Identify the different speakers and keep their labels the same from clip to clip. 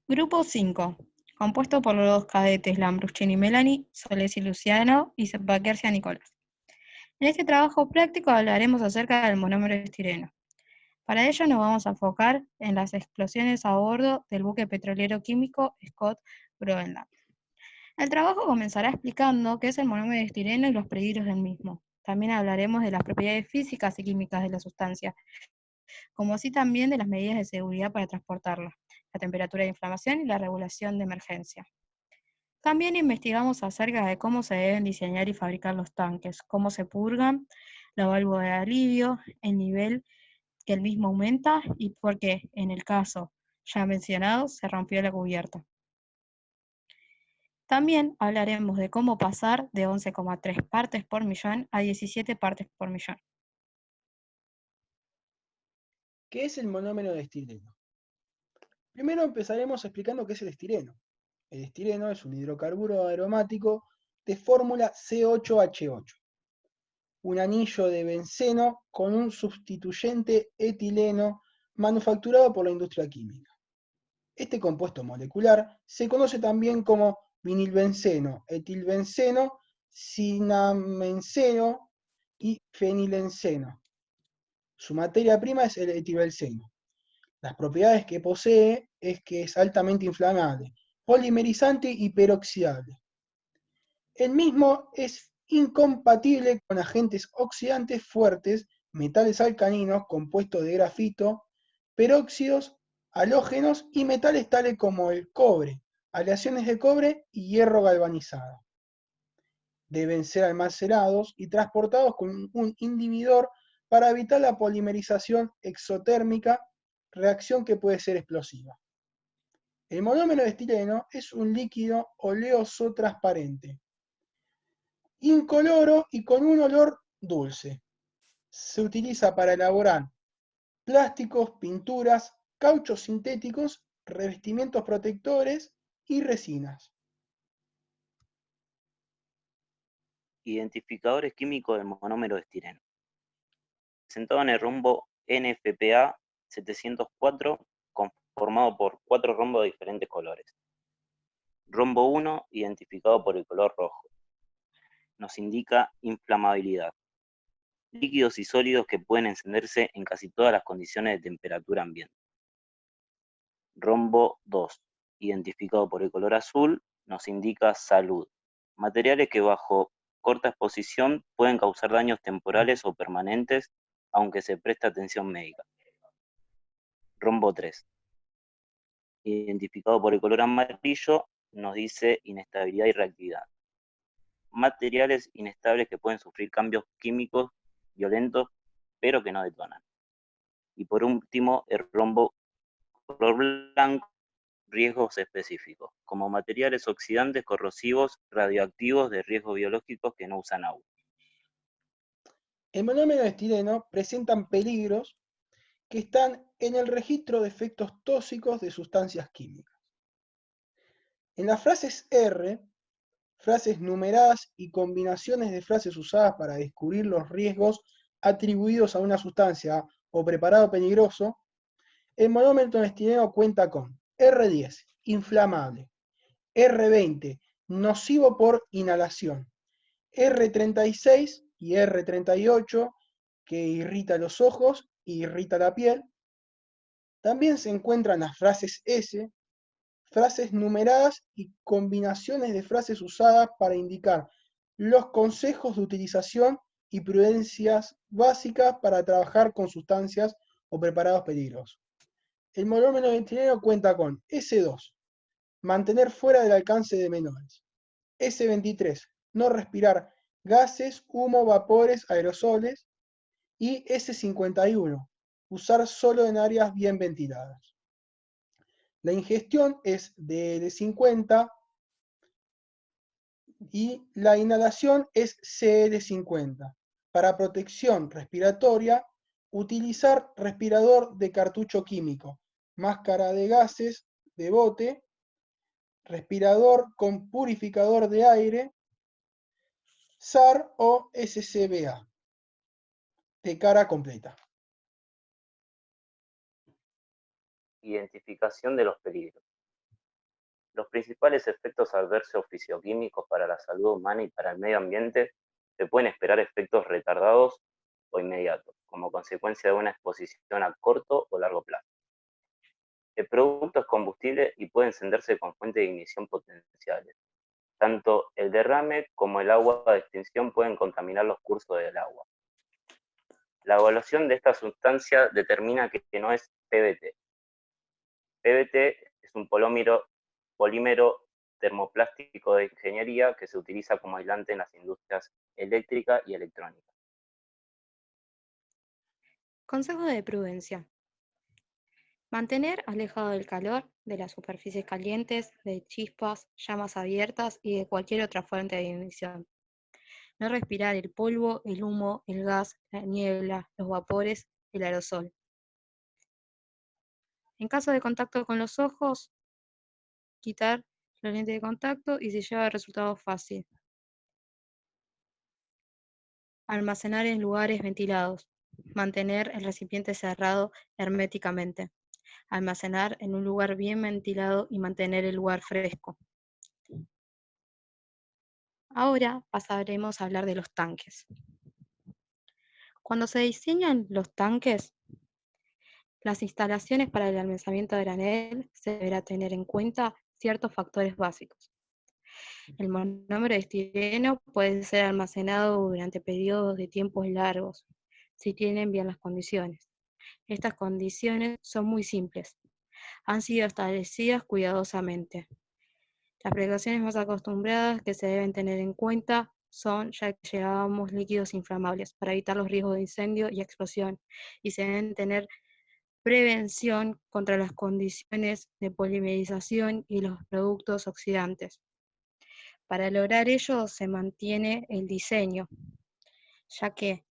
Speaker 1: Grupo 5, compuesto por los cadetes Lambruschini y Melanie, Solesi Luciano y Baquercia Nicolás. En este trabajo práctico hablaremos acerca del monómero estireno. Para ello nos vamos a enfocar en las explosiones a bordo del buque petrolero químico Scott Groenland. El trabajo comenzará explicando qué es el monómero de estireno y los peligros del mismo. También hablaremos de las propiedades físicas y químicas de la sustancia, como así también de las medidas de seguridad para transportarla, la temperatura de inflamación y la regulación de emergencia. También investigamos acerca de cómo se deben diseñar y fabricar los tanques, cómo se purgan, la válvula de alivio, el nivel que el mismo aumenta y por qué, en el caso ya mencionado, se rompió la cubierta. También hablaremos de cómo pasar de 11,3 partes por millón a 17 partes por millón.
Speaker 2: ¿Qué es el monómero de estireno? Primero empezaremos explicando qué es el estireno. El estireno es un hidrocarburo aromático de fórmula C8H8, un anillo de benceno con un sustituyente etileno manufacturado por la industria química. Este compuesto molecular se conoce también como vinilbenceno, etilbenceno, cinamenceno y fenilenceno. Su materia prima es el etilbenceno. Las propiedades que posee es que es altamente inflamable, polimerizante y peroxidable. El mismo es incompatible con agentes oxidantes fuertes, metales alcalinos, compuestos de grafito, peróxidos, halógenos y metales tales como el cobre, aleaciones de cobre y hierro galvanizado. Deben ser almacenados y transportados con un inhibidor para evitar la polimerización exotérmica, reacción que puede ser explosiva. El monómero de estireno es un líquido oleoso transparente, incoloro y con un olor dulce. Se utiliza para elaborar plásticos, pinturas, cauchos sintéticos, revestimientos protectores y resinas.
Speaker 3: Identificadores químicos del monómero de estireno. Presentado en el rombo NFPA 704, conformado por 4 rombos de diferentes colores. Rombo 1, identificado por el color rojo, nos indica inflamabilidad. Líquidos y sólidos que pueden encenderse en casi todas las condiciones de temperatura ambiente. Rombo 2, identificado por el color azul, nos indica salud. Materiales que bajo corta exposición pueden causar daños temporales o permanentes, aunque se preste atención médica. Rombo 3, identificado por el color amarillo, nos dice inestabilidad y reactividad. Materiales inestables que pueden sufrir cambios químicos violentos, pero que no detonan. Y por último, el rombo color blanco, riesgos específicos, como materiales oxidantes, corrosivos, radioactivos de riesgos biológicos que no usan agua.
Speaker 2: El monómero de estireno presentan peligros que están en el registro de efectos tóxicos de sustancias químicas. En las frases R, frases numeradas y combinaciones de frases usadas para descubrir los riesgos atribuidos a una sustancia o preparado peligroso, el monómero de estireno cuenta con R10, inflamable, R20, nocivo por inhalación, R36 y R38, que irrita los ojos e irrita la piel. También se encuentran las frases S, frases numeradas y combinaciones de frases usadas para indicar los consejos de utilización y prudencias básicas para trabajar con sustancias o preparados peligrosos. El monómero de estireno cuenta con S2, mantener fuera del alcance de menores. S23, no respirar gases, humo, vapores, aerosoles. Y S51, usar solo en áreas bien ventiladas. La ingestión es de 50 y la inhalación es CL50. Para protección respiratoria, utilizar respirador de cartucho químico, máscara de gases de bote, respirador con purificador de aire, SAR o SCBA, de cara completa.
Speaker 3: Identificación de los peligros. Los principales efectos adversos fisioquímicos para la salud humana y para el medio ambiente se pueden esperar efectos retardados o inmediatos, como consecuencia de una exposición a corto o largo plazo. El producto es combustible y puede encenderse con fuentes de ignición potenciales. Tanto el derrame como el agua de extinción pueden contaminar los cursos del agua. La evaluación de esta sustancia determina que no es PBT. PBT es un polímero termoplástico de ingeniería que se utiliza como aislante en las industrias eléctrica y electrónica.
Speaker 1: Consejo de prudencia. Mantener alejado del calor, de las superficies calientes, de chispas, llamas abiertas y de cualquier otra fuente de ignición. No respirar el polvo, el humo, el gas, la niebla, los vapores, el aerosol. En caso de contacto con los ojos, quitar los lentes de contacto y se lleva el resultado fácil. Almacenar en lugares ventilados. Mantener el recipiente cerrado herméticamente. Almacenar en un lugar bien ventilado y mantener el lugar fresco. Ahora pasaremos a hablar de los tanques. Cuando se diseñan los tanques, las instalaciones para el almacenamiento de granel se deberá tener en cuenta ciertos factores básicos. El monómero de estireno puede ser almacenado durante periodos de tiempos largos, si tienen bien las condiciones. Estas condiciones son muy simples. Han sido establecidas cuidadosamente. Las precauciones más acostumbradas que se deben tener en cuenta son, ya que llevábamos líquidos inflamables, para evitar los riesgos de incendio y explosión, y se deben tener prevención contra las condiciones de polimerización y los productos oxidantes. Para lograr ello se mantiene el diseño, ya que,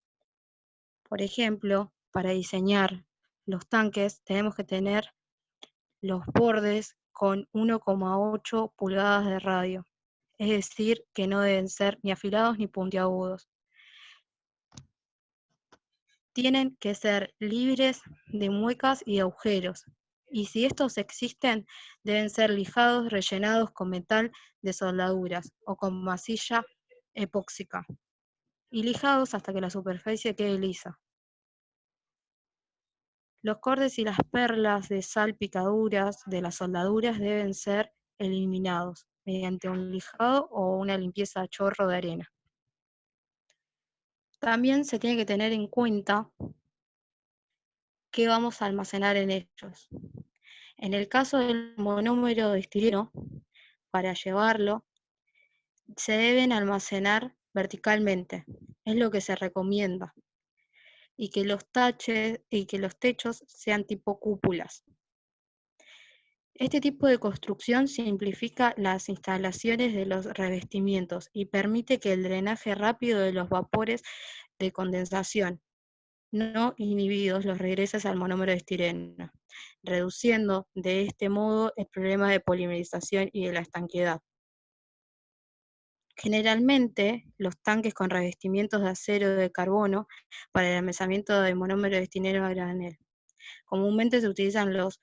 Speaker 1: por ejemplo, para diseñar los tanques tenemos que tener los bordes con 1,8 pulgadas de radio, es decir, que no deben ser ni afilados ni puntiagudos. Tienen que ser libres de muecas y agujeros, y si estos existen, deben ser lijados, rellenados con metal de soldaduras o con masilla epóxica, y lijados hasta que la superficie quede lisa. Los cortes y las perlas de salpicaduras de las soldaduras deben ser eliminados mediante un lijado o una limpieza a chorro de arena. También se tiene que tener en cuenta qué vamos a almacenar en ellos. En el caso del monómero de estireno, para llevarlo, se deben almacenar verticalmente, es lo que se recomienda, y que los techos sean tipo cúpulas. Este tipo de construcción simplifica las instalaciones de los revestimientos y permite que el drenaje rápido de los vapores de condensación no inhibidos los regreses al monómero de estireno, reduciendo de este modo el problema de polimerización y de la estanqueidad. Generalmente, los tanques con revestimientos de acero de carbono para el almacenamiento de monómero de estireno a granel. Comúnmente se utilizan los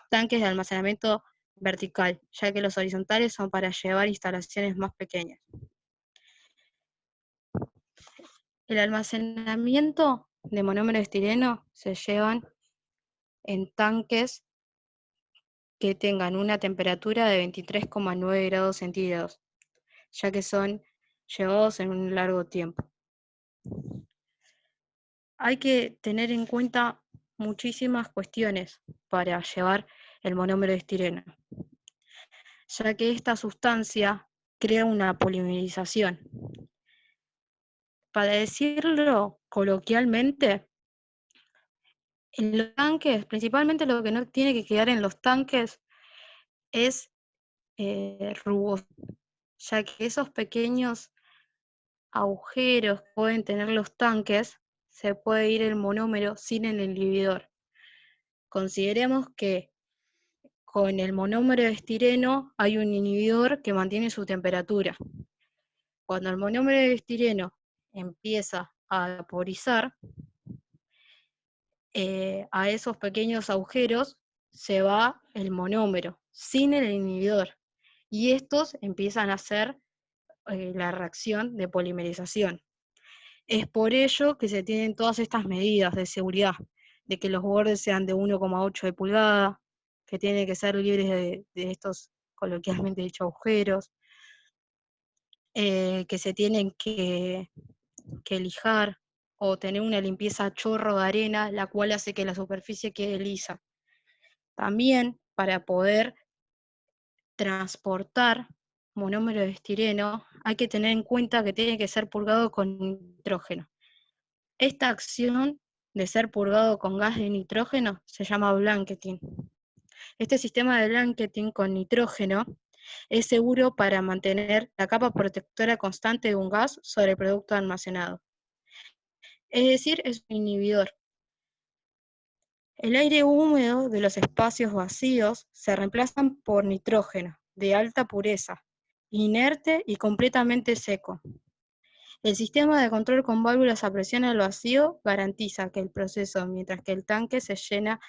Speaker 1: tanques de almacenamiento vertical, ya que los horizontales son para llevar instalaciones más pequeñas. El almacenamiento de monómero de estireno se llevan en tanques que tengan una temperatura de 23,9 grados centígrados, ya que son llevados en un largo tiempo. Hay que tener en cuenta muchísimas cuestiones para llevar el monómero de estireno, ya que esta sustancia crea una polimerización. Para decirlo coloquialmente, en los tanques, principalmente lo que no tiene que quedar en los tanques es rugoso, ya que esos pequeños agujeros que pueden tener los tanques, se puede ir el monómero sin el inhibidor. Consideremos que con el monómero de estireno hay un inhibidor que mantiene su temperatura. Cuando el monómero de estireno empieza a vaporizar, a esos pequeños agujeros se va el monómero sin el inhibidor, y estos empiezan a hacer la reacción de polimerización. Es por ello que se tienen todas estas medidas de seguridad, de que los bordes sean de 1,8 de pulgada, que tienen que ser libres de estos coloquialmente dichos agujeros, que se tienen que lijar o tener una limpieza a chorro de arena, la cual hace que la superficie quede lisa. También para poder transportar monómero de estireno hay que tener en cuenta que tiene que ser purgado con nitrógeno. Esta acción de ser purgado con gas de nitrógeno se llama blanketing. Este sistema de blanketing con nitrógeno es seguro para mantener la capa protectora constante de un gas sobre el producto almacenado. Es decir, es un inhibidor. El aire húmedo de los espacios vacíos se reemplazan por nitrógeno de alta pureza, inerte y completamente seco. El sistema de control con válvulas a presión al vacío garantiza que el proceso, mientras que el tanque se llena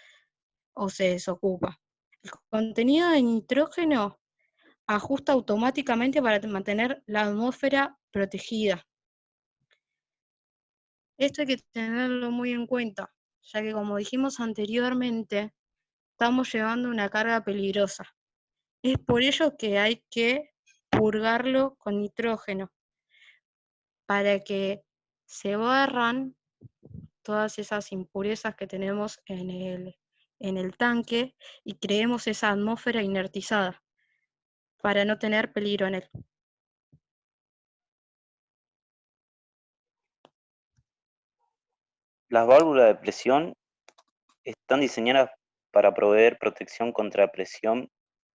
Speaker 1: o se desocupa. El contenido de nitrógeno ajusta automáticamente para mantener la atmósfera protegida. Esto hay que tenerlo muy en cuenta, ya que como dijimos anteriormente, estamos llevando una carga peligrosa. Es por ello que hay que purgarlo con nitrógeno, para que se barran todas esas impurezas que tenemos en el tanque y creemos esa atmósfera inertizada, para no tener peligro en él.
Speaker 3: Las válvulas de presión están diseñadas para proveer protección contra presión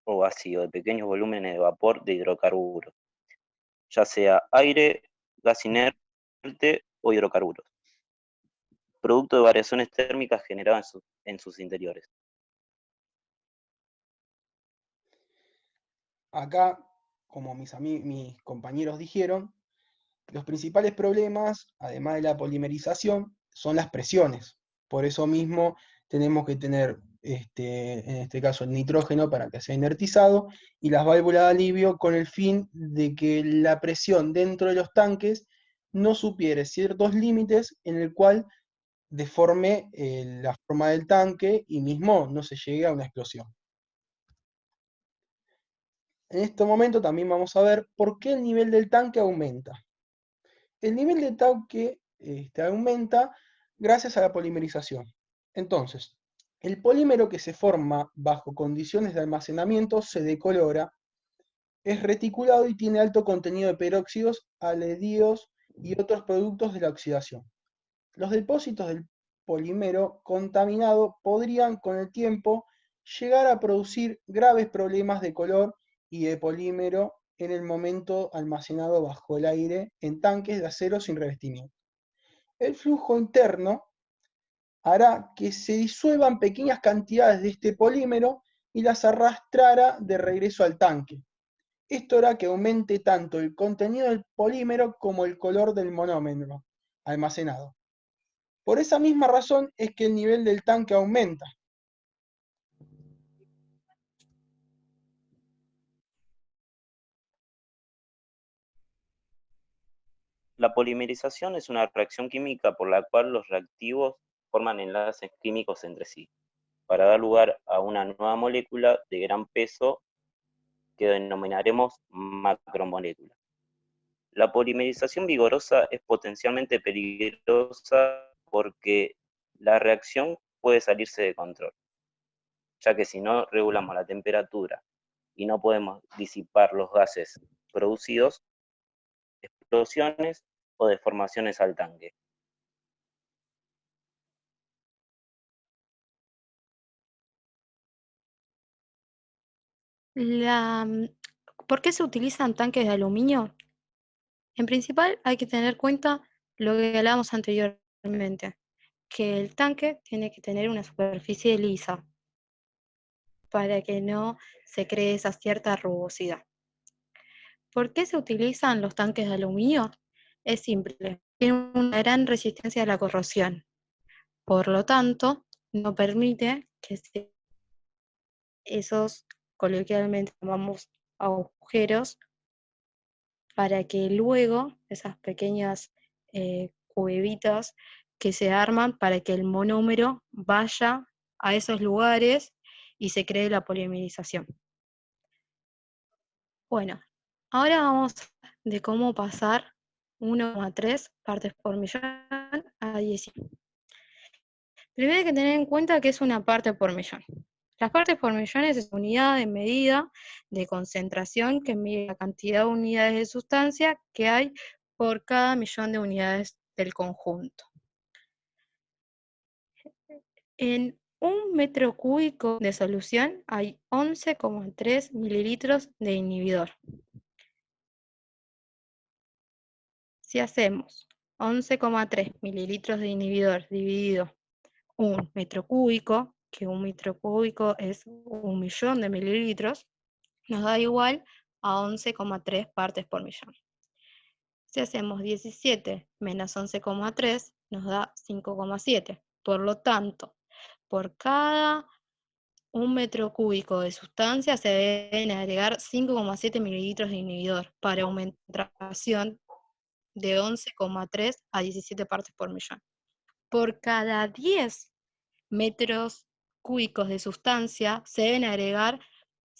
Speaker 3: o vacío de pequeños volúmenes de vapor de hidrocarburos, ya sea aire, gas inerte o hidrocarburos, producto de variaciones térmicas generadas en sus interiores.
Speaker 2: Acá, como mis compañeros dijeron, los principales problemas, además de la polimerización, son las presiones. Por eso mismo tenemos que tener, en este caso, el nitrógeno para que sea inertizado y las válvulas de alivio con el fin de que la presión dentro de los tanques no supiere ciertos límites en el cual deforme la forma del tanque y mismo no se llegue a una explosión. En este momento también vamos a ver por qué el nivel del tanque aumenta. El nivel del tanque aumenta gracias a la polimerización. Entonces, el polímero que se forma bajo condiciones de almacenamiento se decolora, es reticulado y tiene alto contenido de peróxidos, aldehídos y otros productos de la oxidación. Los depósitos del polímero contaminado podrían con el tiempo llegar a producir graves problemas de color y de polímero en el momento almacenado bajo el aire en tanques de acero sin revestimiento. El flujo interno hará que se disuelvan pequeñas cantidades de este polímero y las arrastrara de regreso al tanque. Esto hará que aumente tanto el contenido del polímero como el color del monómero almacenado. Por esa misma razón es que el nivel del tanque aumenta.
Speaker 3: La polimerización es una reacción química por la cual los reactivos forman enlaces químicos entre sí, para dar lugar a una nueva molécula de gran peso que denominaremos macromolécula. La polimerización vigorosa es potencialmente peligrosa porque la reacción puede salirse de control, ya que si no regulamos la temperatura y no podemos disipar los gases producidos, explosiones o deformaciones al tanque.
Speaker 1: ¿Por qué se utilizan tanques de aluminio? En principal hay que tener en cuenta lo que hablábamos anteriormente, que el tanque tiene que tener una superficie lisa para que no se cree esa cierta rugosidad. ¿Por qué se utilizan los tanques de aluminio? Es simple, tienen una gran resistencia a la corrosión, por lo tanto, no permite que esos coloquialmente llamamos agujeros, para que luego esas pequeñas cuevitas que se arman para que el monómero vaya a esos lugares y se cree la polimerización. Bueno, ahora vamos de cómo pasar 1,3 partes por millón a 10. Primero hay que tener en cuenta que es una parte por millón. Las partes por millón es una unidad de medida de concentración que mide la cantidad de unidades de sustancia que hay por cada millón de unidades del conjunto. En 1 metro cúbico de solución hay 11,3 mililitros de inhibidor. Si hacemos 11,3 mililitros de inhibidor dividido 1 metro cúbico, que 1 metro cúbico es 1 millón de mililitros, nos da igual a 11,3 partes por millón. Si hacemos 17 menos 11,3, nos da 5,7. Por lo tanto, por cada 1 metro cúbico de sustancia se deben agregar 5,7 mililitros de inhibidor para aumentar la concentración de 11,3 a 17 partes por millón. Por cada 10 metros cúbicos de sustancia se deben agregar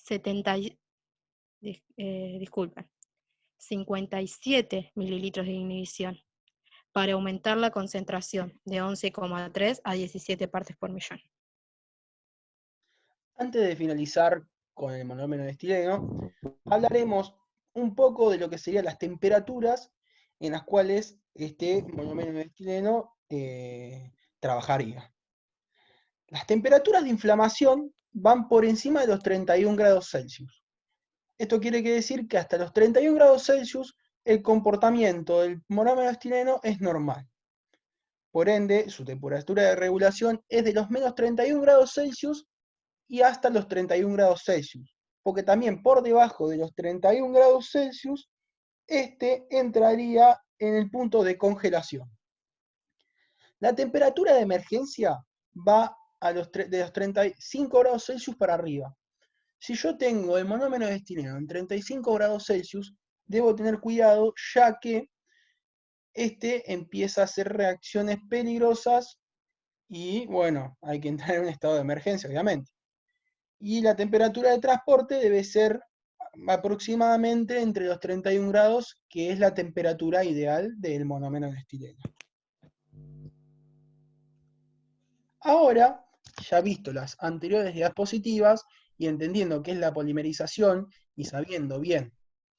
Speaker 1: 57 mililitros de inhibición para aumentar la concentración de 11,3 a 17 partes por millón.
Speaker 2: Antes de finalizar con el monómero de estileno, hablaremos un poco de lo que serían las temperaturas en las cuales este monómero de estileno trabajaría. Las temperaturas de inflamación van por encima de los 31 grados Celsius. Esto quiere decir que hasta los 31 grados Celsius el comportamiento del monómero de estileno es normal. Por ende, su temperatura de regulación es de los menos 31 grados Celsius y hasta los 31 grados Celsius, porque también por debajo de los 31 grados Celsius, este entraría en el punto de congelación. La temperatura de emergencia va de los 35 grados Celsius para arriba. Si yo tengo el monómero de estileno en 35 grados Celsius, debo tener cuidado, ya que este empieza a hacer reacciones peligrosas y, bueno, hay que entrar en un estado de emergencia, obviamente. Y la temperatura de transporte debe ser aproximadamente entre los 31 grados, que es la temperatura ideal del monómero de estileno. Ahora, ya visto las anteriores diapositivas y entendiendo qué es la polimerización y sabiendo bien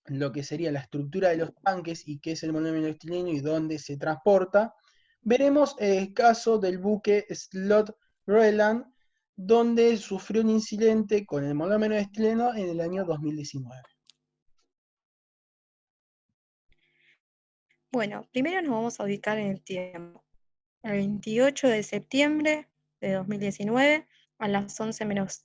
Speaker 2: lo que sería la estructura de los tanques y qué es el monómero de estileno y dónde se transporta, veremos el caso del buque Slot Roland, donde sufrió un incidente con el monómero de estileno en el año 2019.
Speaker 1: Bueno, primero nos vamos a ubicar en el tiempo. El 28 de septiembre de 2019, a las 11 menos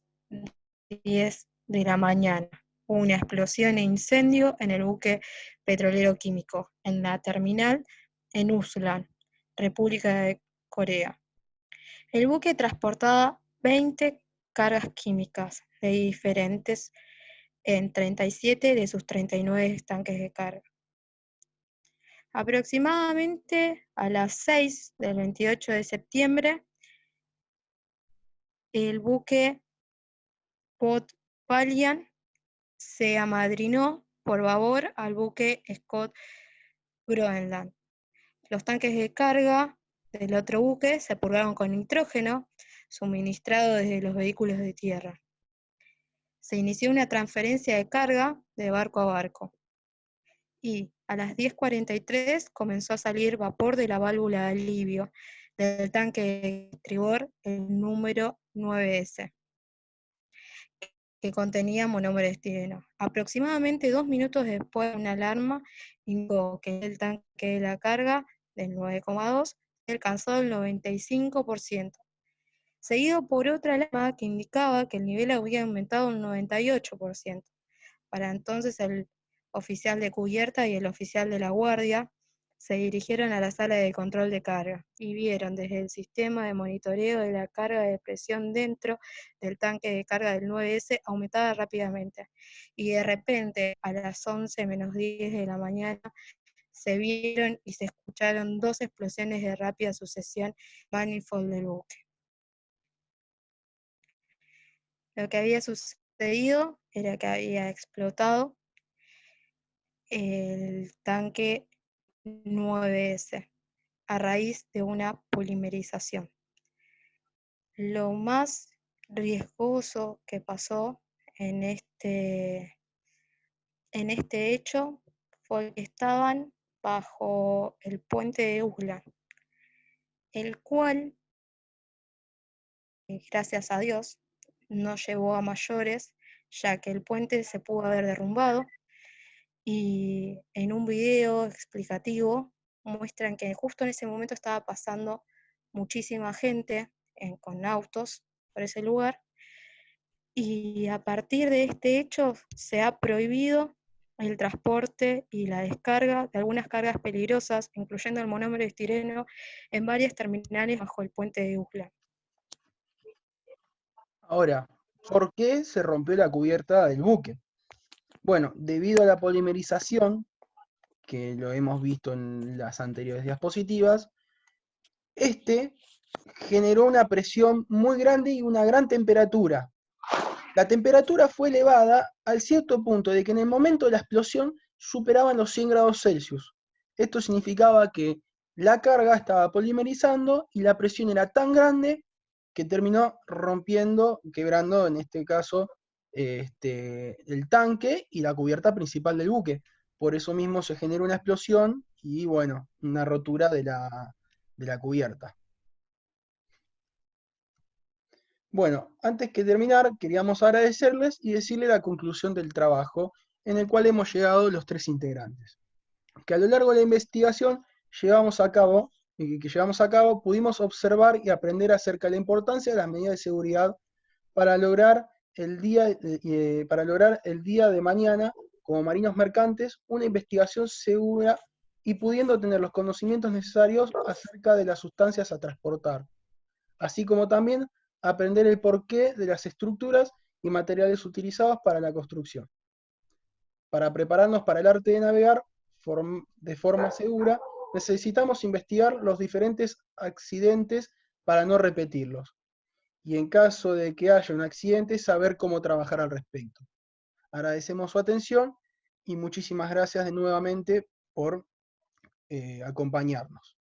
Speaker 1: 10 de la mañana, hubo una explosión e incendio en el buque petrolero químico, en la terminal en Ulsan, República de Corea. El buque transportaba 20 cargas químicas de diferentes en 37 de sus 39 tanques de carga. Aproximadamente a las 6 del 28 de septiembre, el buque Port Valiant se amadrinó por babor al buque Scott Groenland. Los tanques de carga del otro buque se purgaron con nitrógeno suministrado desde los vehículos de tierra. Se inició una transferencia de carga de barco a barco. Y a las 10:43 comenzó a salir vapor de la válvula de alivio del tanque de estribor, el número 9S, que contenía monómero de estileno. Aproximadamente 2 minutos después, una alarma indicó que el tanque de la carga del 9,2 alcanzó el 95%, seguido por otra alarma que indicaba que el nivel había aumentado un 98%. Para entonces el oficial de cubierta y el oficial de la guardia se dirigieron a la sala de control de carga y vieron desde el sistema de monitoreo de la carga de presión dentro del tanque de carga del 9S aumentada rápidamente. Y de repente, a las 11 menos 10 de la mañana, se vieron y se escucharon 2 explosiones de rápida sucesión manifold del buque. Lo que había sucedido era que había explotado el tanque 9S a raíz de una polimerización. Lo más riesgoso que pasó en este hecho fue que estaban bajo el puente de Usla, el cual, gracias a Dios, no llegó a mayores, ya que el puente se pudo haber derrumbado, y en un video explicativo muestran que justo en ese momento estaba pasando muchísima gente con autos por ese lugar, y a partir de este hecho se ha prohibido el transporte y la descarga de algunas cargas peligrosas, incluyendo el monómero de estireno, en varias terminales bajo el puente de Usla.
Speaker 2: Ahora, ¿por qué se rompió la cubierta del buque? Bueno, debido a la polimerización, que lo hemos visto en las anteriores diapositivas, este generó una presión muy grande y una gran temperatura. La temperatura fue elevada al cierto punto de que en el momento de la explosión superaban los 100 grados Celsius. Esto significaba que la carga estaba polimerizando y la presión era tan grande que terminó rompiendo, quebrando en este caso el tanque y la cubierta principal del buque. Por eso mismo se generó una explosión y bueno, una rotura de la cubierta. Bueno, antes que terminar, queríamos agradecerles y decirles la conclusión del trabajo en el cual hemos llegado los 3 integrantes. Que a lo largo de la investigación que llevamos a cabo, pudimos observar y aprender acerca de la importancia de las medidas de seguridad para lograr el día de mañana, como marinos mercantes, una investigación segura y pudiendo tener los conocimientos necesarios acerca de las sustancias a transportar, así como también aprender el porqué de las estructuras y materiales utilizados para la construcción. Para prepararnos para el arte de navegar de forma segura, necesitamos investigar los diferentes accidentes para no repetirlos. Y en caso de que haya un accidente, saber cómo trabajar al respecto. Agradecemos su atención y muchísimas gracias nuevamente por acompañarnos.